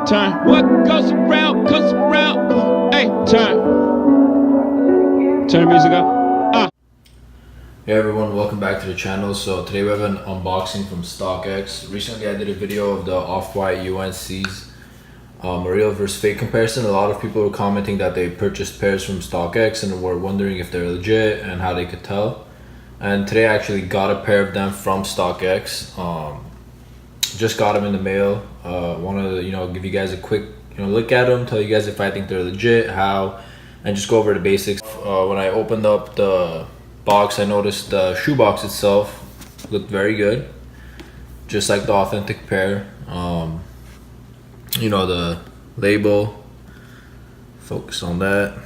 Turn. What goes around comes around. Hey, turn. Turn the music up. Hey everyone, welcome back to the channel. So today we have an unboxing from StockX. Recently I did a video of the off-white UNC's real versus fake comparison. A lot of people were commenting that they purchased pairs from StockX and were wondering if they're legit and how they could tell. And today I actually got a pair of them from StockX. Just got them in the mail. Want to give you guys a quick look at them, tell you guys if I think they're legit, how, and just go over the basics. When I opened up the box, I noticed the shoebox itself looked very good, just like the authentic pair. The label, focus on that,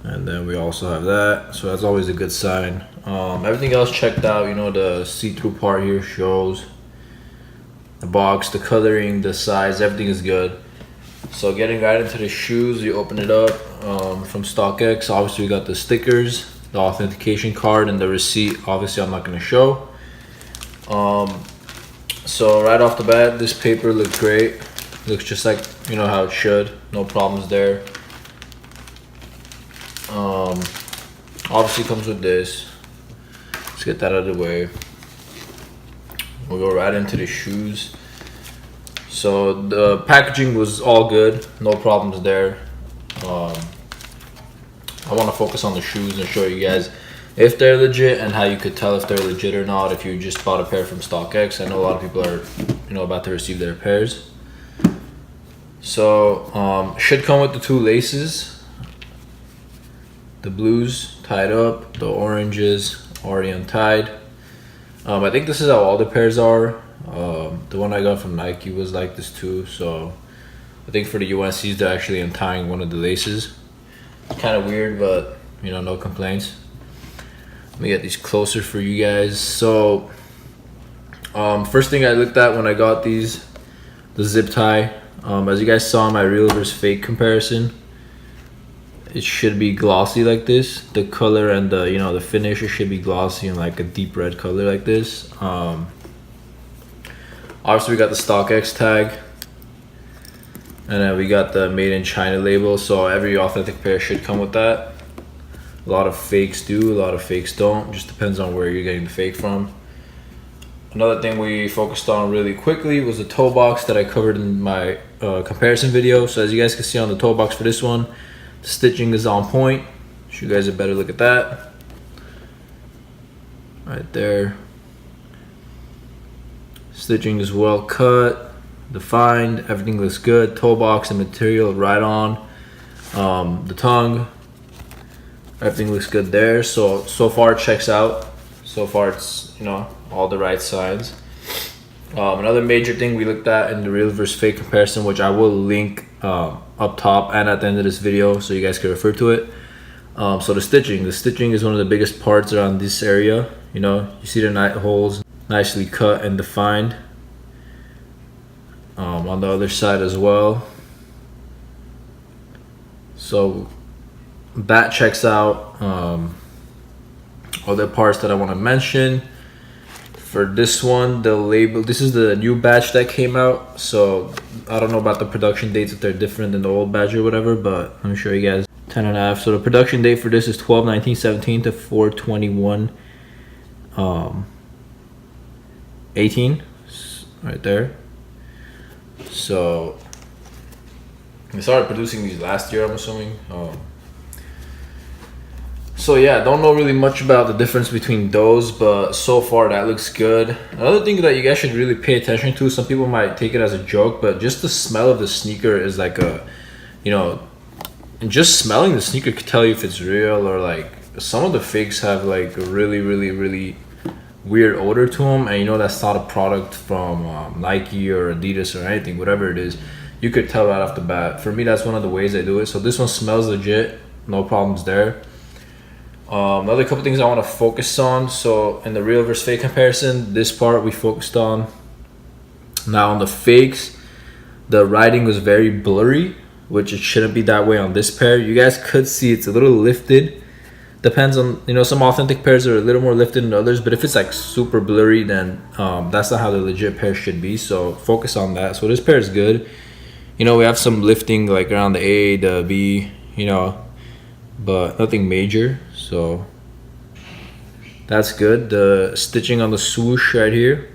and then we also have that, so that's always a good sign. Everything else checked out. The see-through part here shows the box, the coloring, the size, everything is good. So getting right into the shoes, you open it up from StockX. Obviously we got the stickers, the authentication card, and the receipt. Obviously I'm not going to show. So right off the bat, this paper looked great. Looks just like how it should. No problems there. Obviously comes with this. Let's get that out of the way. We'll go right into the shoes. So the packaging was all good, no problems there. I want to focus on the shoes and show you guys if they're legit and how you could tell if they're legit or not if you just bought a pair from StockX. I know a lot of people are about to receive their pairs. So should come with the two laces, the blues tied up, the oranges already untied. I think this is how all the pairs are. The one I got from Nike was like this too, so I think for the UNC's they're actually untying one of the laces. Kind of weird, but no complaints. Let me get these closer for you guys. So first thing I looked at when I got these, the zip tie. As you guys saw in my real versus fake comparison, it should be glossy like this. The color and the the finish, it should be glossy and like a deep red color like this. Obviously we got the StockX tag, and then we got the made in China label, so every authentic pair should come with that. A lot of fakes do, a lot of fakes don't, just depends on where you're getting the fake from. Another thing we focused on really quickly was the toe box that I covered in my comparison video. So as you guys can see on the toe box for this one, the stitching is on point. Show you guys a better look at that. Right there. Stitching is well cut, defined, everything looks good. Toe box and material right on. The tongue, everything looks good there. So far it checks out. So far it's all the right signs. Another major thing we looked at in the real versus fake comparison, which I will link up top and at the end of this video so you guys can refer to it. So the stitching is one of the biggest parts around this area. You see the night holes nicely cut and defined. On the other side as well. So that checks out. Other parts that I want to mention. For this one, the label, this is the new batch that came out. So I don't know about the production dates, if they're different than the old batch or whatever, but let me show you guys. 10.5. So the production date for this is 12/19/17 to 4/21/18, right there. So they started producing these last year, I'm assuming. So yeah, don't know really much about the difference between those, but so far that looks good. Another thing that you guys should really pay attention to, some people might take it as a joke, but just the smell of the sneaker is like a, and just smelling the sneaker could tell you if it's real, or like some of the fakes have like a really weird odor to them, and that's not a product from Nike or Adidas or anything, whatever it is. You could tell right off the bat. For me, that's one of the ways I do it. So this one smells legit, no problems there. Another couple things I want to focus on. So in the real versus fake comparison, this part we focused on. Now on the fakes, the writing was very blurry, which it shouldn't be that way on this pair. You guys could see it's a little lifted. Depends on, you know, some authentic pairs are a little more lifted than others, but if it's like super blurry, then that's not how the legit pair should be. So focus on that. So this pair is good. You know, we have some lifting like around the A, the B, you know, but nothing major. So that's good. The stitching on the swoosh right here,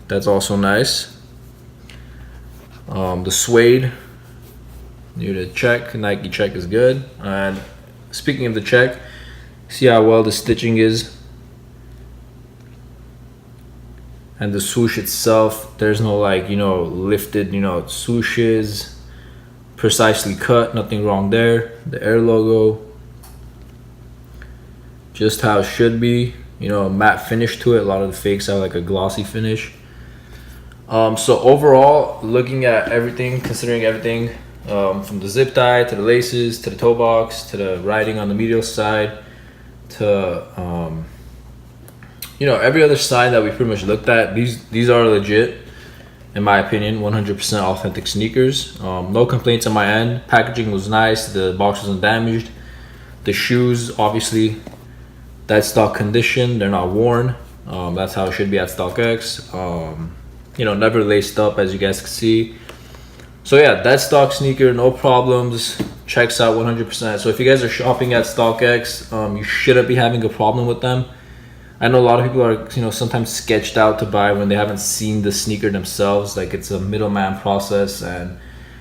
that's also nice. The suede, near the check, Nike check is good. And speaking of the check, see how well the stitching is. And the swoosh itself, there's no like, you know, lifted, you know, swooshes, precisely cut, nothing wrong there. The Air logo, just how it should be, you know, matte finish to it. A lot of the fakes have like a glossy finish. So overall, looking at everything, considering everything, from the zip tie to the laces to the toe box to the writing on the medial side to you know, every other side that we pretty much looked at, these are legit, in my opinion, 100% authentic sneakers. No complaints on my end. Packaging was nice, the box wasn't damaged. The shoes, obviously, that's stock condition, they're not worn. That's how it should be at StockX. You know, never laced up, as you guys can see. So yeah, that stock sneaker, no problems, checks out 100%. So if you guys are shopping at StockX, you shouldn't be having a problem with them. I know a lot of people are, you know, sometimes sketched out to buy when they haven't seen the sneaker themselves. Like, it's a middleman process, and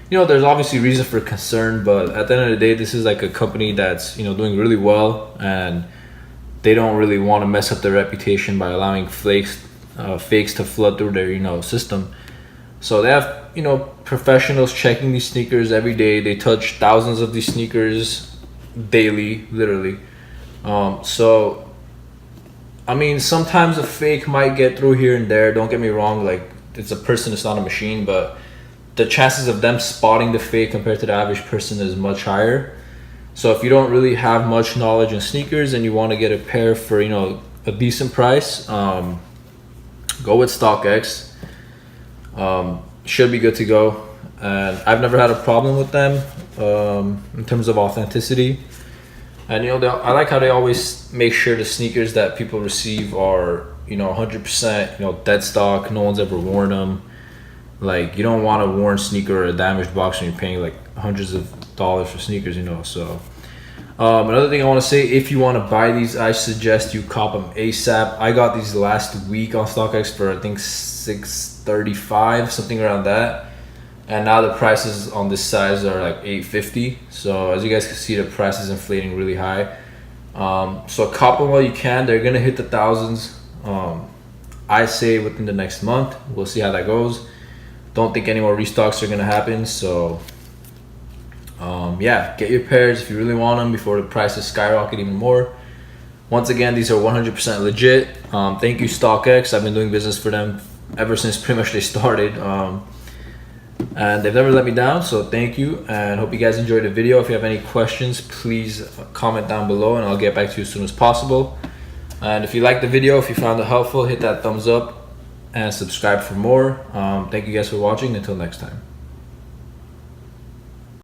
you know, there's obviously reason for concern, but at the end of the day, this is like a company that's, you know, doing really well, and they don't really want to mess up their reputation by allowing fakes to flood through their, you know, system. So they have, you know, professionals checking these sneakers every day. They touch thousands of these sneakers daily, literally. So I mean, sometimes a fake might get through here and there, don't get me wrong, like, it's a person, it's not a machine, but the chances of them spotting the fake compared to the average person is much higher. So if you don't really have much knowledge in sneakers and you want to get a pair for, you know, a decent price, go with StockX. Should be good to go, and I've never had a problem with them in terms of authenticity. And you know, I like how they always make sure the sneakers that people receive are, you know, 100%, you know, dead stock. No one's ever worn them. Like, you don't want a worn sneaker or a damaged box when you're paying like hundreds of dollars for sneakers, you know. So another thing I want to say, if you want to buy these, I suggest you cop them ASAP. I got these last week on StockX for I think $635, something around that. And now the prices on this size are like $850. So as you guys can see, the price is inflating really high. So cop them while you can. They're gonna hit the thousands. I say within the next month. We'll see how that goes. Don't think any more restocks are gonna happen. So yeah, get your pairs if you really want them before the prices skyrocket even more. Once again, these are 100% legit. Thank you, StockX. I've been doing business for them ever since pretty much they started. And they've never let me down, so thank you, and hope you guys enjoyed the video. If you have any questions, please comment down below and I'll get back to you as soon as possible. And if you liked the video, if you found it helpful, hit that thumbs up and subscribe for more. Thank you guys for watching. Until next time.